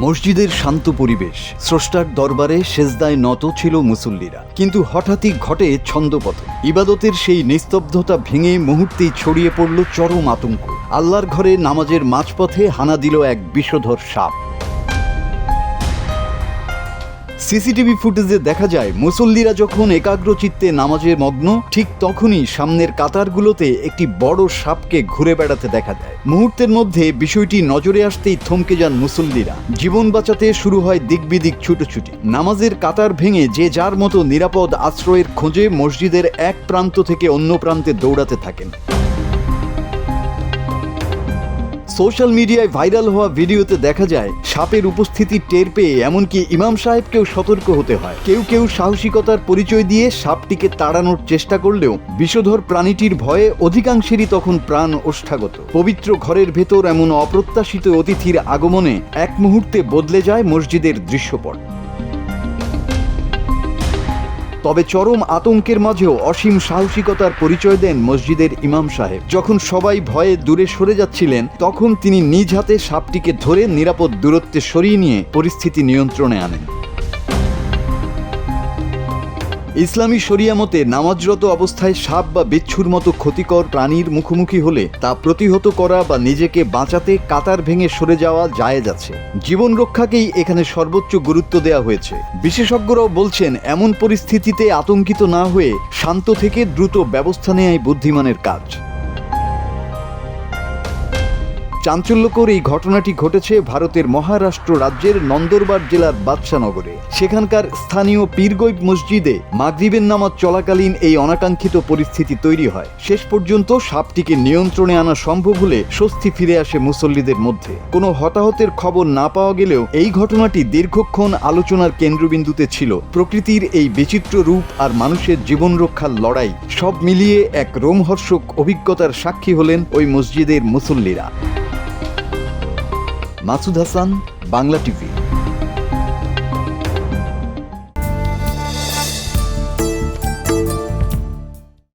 মসজিদের শান্ত পরিবেশ, স্রষ্টার দরবারে সেজদায় নত ছিল মুসল্লিরা। কিন্তু হঠাৎই ঘটে ছন্দপতন। ইবাদতের সেই নিস্তব্ধতা ভেঙে মুহূর্তেই ছড়িয়ে পড়ল চরম আতঙ্ক। আল্লাহর ঘরে নামাজের মাঝপথে হানা দিল এক বিষধর সাপ। সিসিটিভি ফুটেজে দেখা যায়, মুসল্লিরা যখন একাগ্রচিত্তে নামাজে মগ্ন, ঠিক তখনই সামনের কাতারগুলোতে একটি বড় সাপকে ঘুরে বেড়াতে দেখা যায়। মুহূর্তের মধ্যে বিষয়টি নজরে আসতেই থমকে যান মুসল্লিরা। জীবন বাঁচাতে শুরু হয় দিকবিদিক ছুটোছুটি। নামাজের কাতার ভেঙে যে যার মতো নিরাপদ আশ্রয়ের খোঁজে মসজিদের এক প্রান্ত থেকে অন্য প্রান্তে দৌড়াতে থাকেন। সোশ্যাল মিডিয়ায় ভাইরাল হওয়া ভিডিওতে দেখা যায়, সাপের উপস্থিতি টের পেয়ে এমনকি ইমাম সাহেবকেও সতর্ক হতে হয়। কেউ কেউ সাহসিকতার পরিচয় দিয়ে সাপটিকে তাড়ানোর চেষ্টা করলেও বিষধর প্রাণীটির ভয়ে অধিকাংশেরই তখন প্রাণ ওষ্ঠাগত। পবিত্র ঘরের ভেতর এমন অপ্রত্যাশিত অতিথির আগমনে এক মুহূর্তে বদলে যায় মসজিদের দৃশ্যপট। তবে চরম আতঙ্কের মাঝেও অসীম সাহসিকতার পরিচয় দেন মসজিদের ইমাম সাহেব। যখন সবাই ভয়ে দূরে সরে যাচ্ছিলেন, তখন তিনি নিজ হাতে সাপটিকে ধরে নিরাপদ দূরত্বে সরিয়ে নিয়ে পরিস্থিতি নিয়ন্ত্রণে আনেন। ইসলামী শরিয়া মতে নামাজরত অবস্থায় সাপ বা বিচ্ছুর মতো ক্ষতিকর প্রাণীর মুখোমুখি হলে তা প্রতিহত করা বা নিজেকে বাঁচাতে কাতার ভেঙে সরে যাওয়া জায়েজ আছে। জীবন রক্ষাকেই এখানে সর্বোচ্চ গুরুত্ব দেওয়া হয়েছে। বিশেষজ্ঞরাও বলছেন, এমন পরিস্থিতিতে আতঙ্কিত না হয়ে শান্ত থেকে দ্রুত ব্যবস্থা নেওয়াই বুদ্ধিমানের কাজ। চাঞ্চল্যকর এই ঘটনাটি ঘটেছে ভারতের মহারাষ্ট্র রাজ্যের নন্দরবার জেলার বাদশানগরে। সেখানকার স্থানীয় পীরগৈব মসজিদে মাগরিবের নামাজ চলাকালীন এই অনাকাঙ্ক্ষিত পরিস্থিতি তৈরি হয়। শেষ পর্যন্ত সাপটিকে নিয়ন্ত্রণে আনা সম্ভব হলে স্বস্তি ফিরে আসে মুসল্লিদের মধ্যে। কোনো হতাহতের খবর না পাওয়া গেলেও এই ঘটনাটি দীর্ঘক্ষণ আলোচনার কেন্দ্রবিন্দুতে ছিল। প্রকৃতির এই বিচিত্র রূপ আর মানুষের জীবন রক্ষার লড়াই, সব মিলিয়ে এক রোমহর্ষক অভিজ্ঞতার সাক্ষী হলেন ওই মসজিদের মুসল্লিরা। মাসুদ হাসান, বাংলা টিভি।